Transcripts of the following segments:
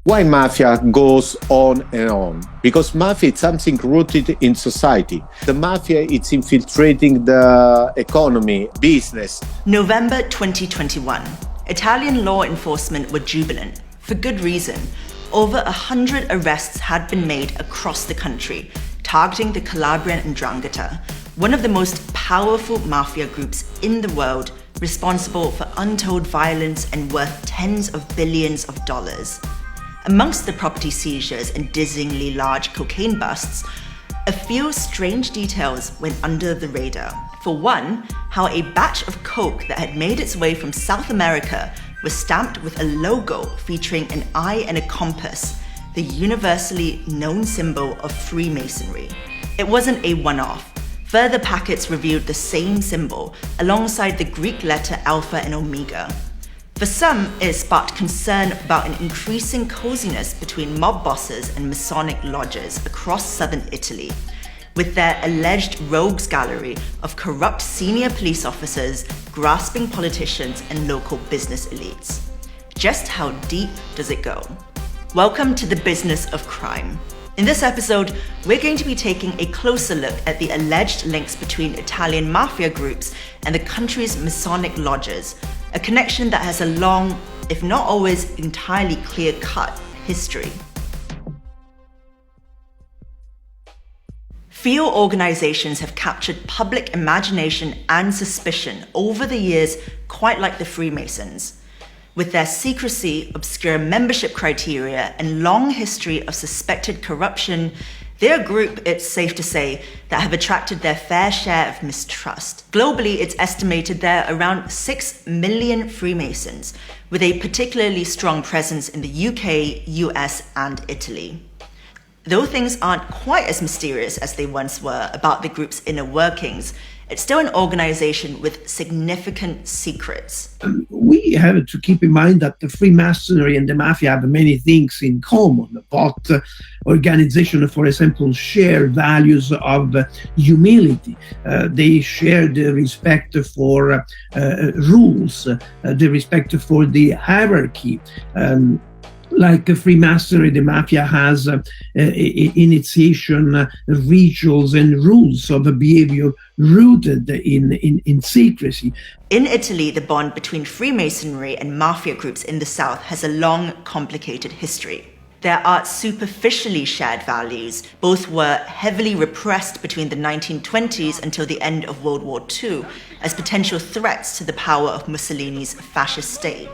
Why mafia goes on and on? Because mafia is something rooted in society. The mafia is infiltrating the economy, business. November 2021. Italian law enforcement were jubilant, for good reason. Over 100 arrests had been made across the country, targeting the Calabrian 'Ndrangheta, one of the most powerful mafia groups in the world, responsible for untold violence and worth tens of billions of dollars. Amongst the property seizures and dizzyingly large cocaine busts, a few strange details went under the radar. For one, how a batch of coke that had made its way from South America was stamped with a logo featuring an eye and a compass, the universally known symbol of Freemasonry. It wasn't a one-off. Further packets revealed the same symbol, alongside the Greek letter Alpha and Omega. For some, it sparked concern about an increasing coziness between mob bosses and Masonic lodges across southern Italy, with their alleged rogues gallery of corrupt senior police officers, grasping politicians, and local business elites. Just how deep does it go? Welcome to the business of crime. In this episode, we're going to be taking a closer look at the alleged links between Italian mafia groups and the country's Masonic lodges, a connection that has a long, if not always entirely clear-cut, history. Few organizations have captured public imagination and suspicion over the years quite like the Freemasons. With their secrecy, obscure membership criteria, and long history of suspected corruption, they're a group, it's safe to say, that have attracted their fair share of mistrust. Globally, it's estimated there are around 6 million Freemasons, with a particularly strong presence in the UK, US, and Italy. Though things aren't quite as mysterious as they once were about the group's inner workings, it's still an organization with significant secrets. We have to keep in mind that the Freemasonry and the Mafia have many things in common. Both organizations, for example, share values of humility. They share the respect for rules, the respect for the hierarchy. Like Freemasonry, the Mafia has initiation rituals and rules of behavior rooted in secrecy. In Italy, the bond between Freemasonry and Mafia groups in the south has a long, complicated history. There are superficially shared values. Both were heavily repressed between the 1920s until the end of World War II as potential threats to the power of Mussolini's fascist state.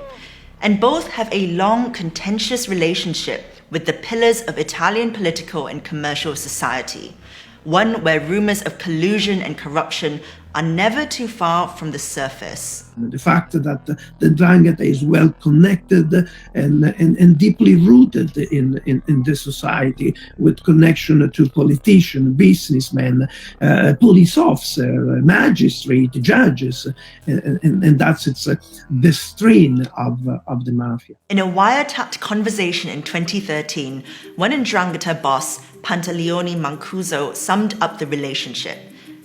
And both have a long, contentious relationship with the pillars of Italian political and commercial society, one where rumors of collusion and corruption are never too far from the surface. The fact that the 'Ndrangheta is well connected and deeply rooted in the society, with connection to politicians, businessmen, police officers, magistrates, judges, and that's the strain of the Mafia. In a wiretapped conversation in 2013, one 'Ndrangheta boss, Pantaleone Mancuso, summed up the relationship.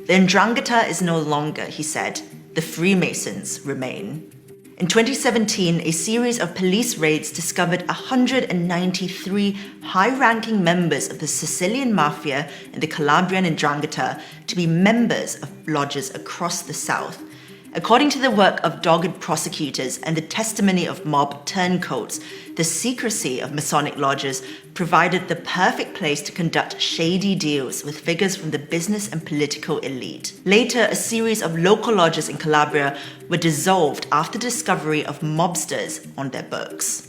The 'Ndrangheta is no longer, he said. The Freemasons remain. In 2017, a series of police raids discovered 193 high-ranking members of the Sicilian Mafia and the Calabrian 'Ndrangheta to be members of lodges across the south. According to the work of dogged prosecutors and the testimony of mob turncoats, the secrecy of Masonic lodges provided the perfect place to conduct shady deals with figures from the business and political elite. Later, a series of local lodges in Calabria were dissolved after discovery of mobsters on their books.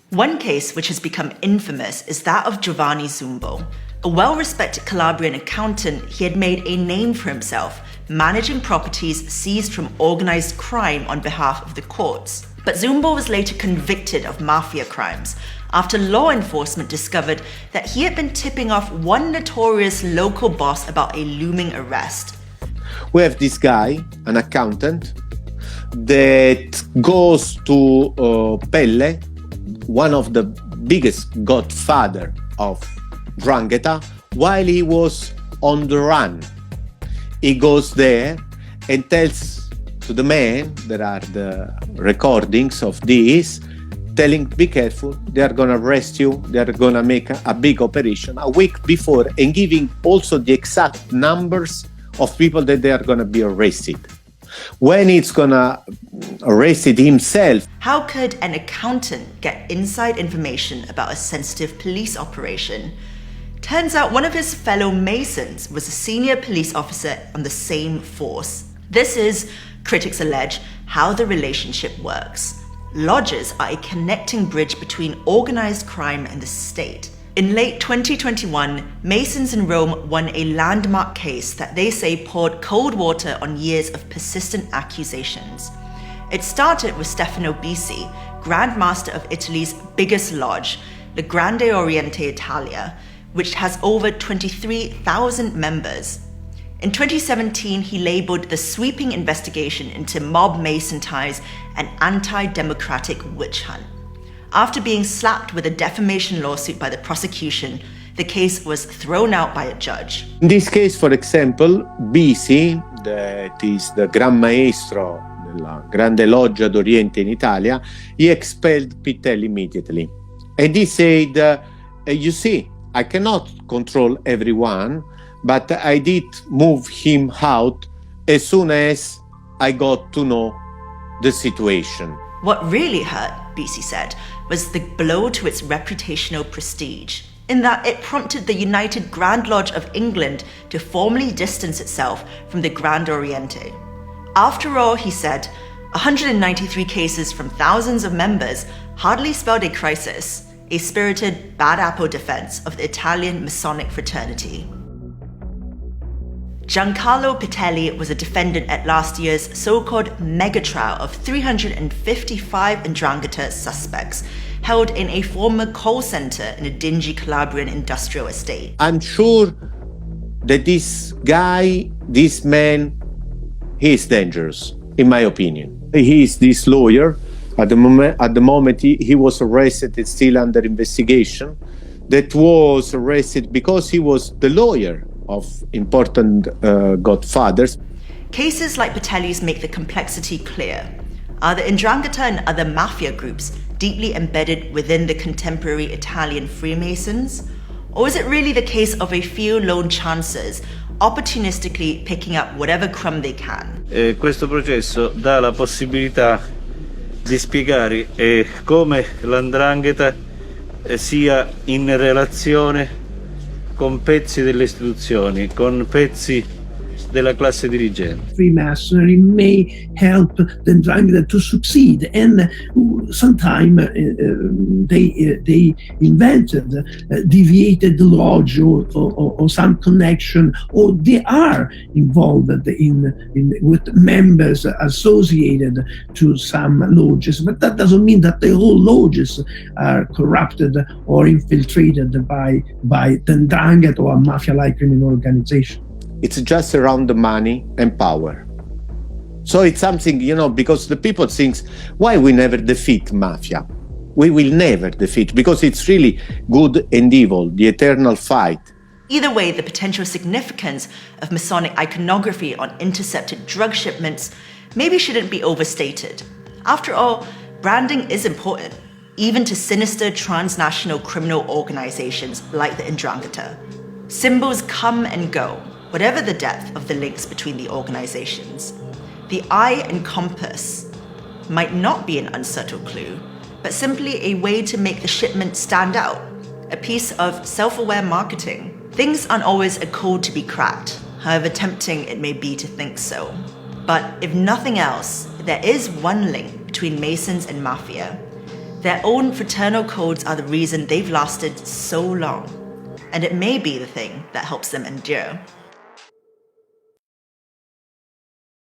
One case which has become infamous is that of Giovanni Zumbo. A well-respected Calabrian accountant, he had made a name for himself, managing properties seized from organized crime on behalf of the courts. But Zumbo was later convicted of mafia crimes after law enforcement discovered that he had been tipping off one notorious local boss about a looming arrest. We have this guy, an accountant, that goes to Pelle, one of the biggest godfather of 'Ndrangheta, while he was on the run. He goes there and tells to the man, there are the recordings of this, telling, be careful, they are going to arrest you, they are going to make a big operation a week before, and giving also the exact numbers of people that they are going to be arrested. When it's going to arrest himself. How could an accountant get inside information about a sensitive police operation? Turns out one of his fellow Masons was a senior police officer on the same force. This is, critics allege, how the relationship works. Lodges are a connecting bridge between organized crime and the state. In late 2021, Masons in Rome won a landmark case that they say poured cold water on years of persistent accusations. It started with Stefano Bisi, Grand Master of Italy's biggest lodge, the Grande Oriente Italia, which has over 23,000 members. In 2017, he labeled the sweeping investigation into mob Mason ties an anti-democratic witch hunt. After being slapped with a defamation lawsuit by the prosecution, the case was thrown out by a judge. In this case, for example, Bisi, that is the Gran Maestro della Grande Loggia d'Oriente in Italia, he expelled Pittelli immediately. And he said, you see, I cannot control everyone, but I did move him out as soon as I got to know the situation. What really hurt, Bisi said, was the blow to its reputational prestige, in that it prompted the United Grand Lodge of England to formally distance itself from the Grand Oriente. After all, he said, 193 cases from thousands of members hardly spelled a crisis, a spirited bad apple defense of the Italian Masonic fraternity. Giancarlo Pittelli was a defendant at last year's so-called mega trial of 355 'Ndrangheta suspects held in a former coal center in a dingy Calabrian industrial estate. I'm sure that this guy, this man, he is dangerous, in my opinion. He is this lawyer. At the moment he was arrested, it's still under investigation. That was arrested because he was the lawyer of important godfathers. Cases like Pittelli's make the complexity clear. Are the 'Ndrangheta and other mafia groups deeply embedded within the contemporary Italian Freemasons? Or is it really the case of a few lone chancers opportunistically picking up whatever crumb they can? Questo processo dà la possibilità di spiegare come l''Ndrangheta sia in relazione con pezzi delle istituzioni, con pezzi della classe dirigente. Freemasonry may help the 'Ndrangheta to succeed, and sometime they invented deviated lodge or some connection, or they are involved with members associated to some lodges, but that doesn't mean that the whole lodges are corrupted or infiltrated by the 'Ndrangheta or a mafia-like criminal organization. It's just around the money and power. So it's something, because the people think, why we never defeat mafia? We will never defeat, because it's really good and evil, the eternal fight. Either way, the potential significance of Masonic iconography on intercepted drug shipments maybe shouldn't be overstated. After all, branding is important, even to sinister transnational criminal organizations like the 'Ndrangheta. Symbols come and go, whatever the depth of the links between the organizations. The eye and compass might not be an unsubtle clue, but simply a way to make the shipment stand out, a piece of self-aware marketing. Things aren't always a code to be cracked, however tempting it may be to think so. But if nothing else, there is one link between Masons and Mafia. Their own fraternal codes are the reason they've lasted so long, and it may be the thing that helps them endure.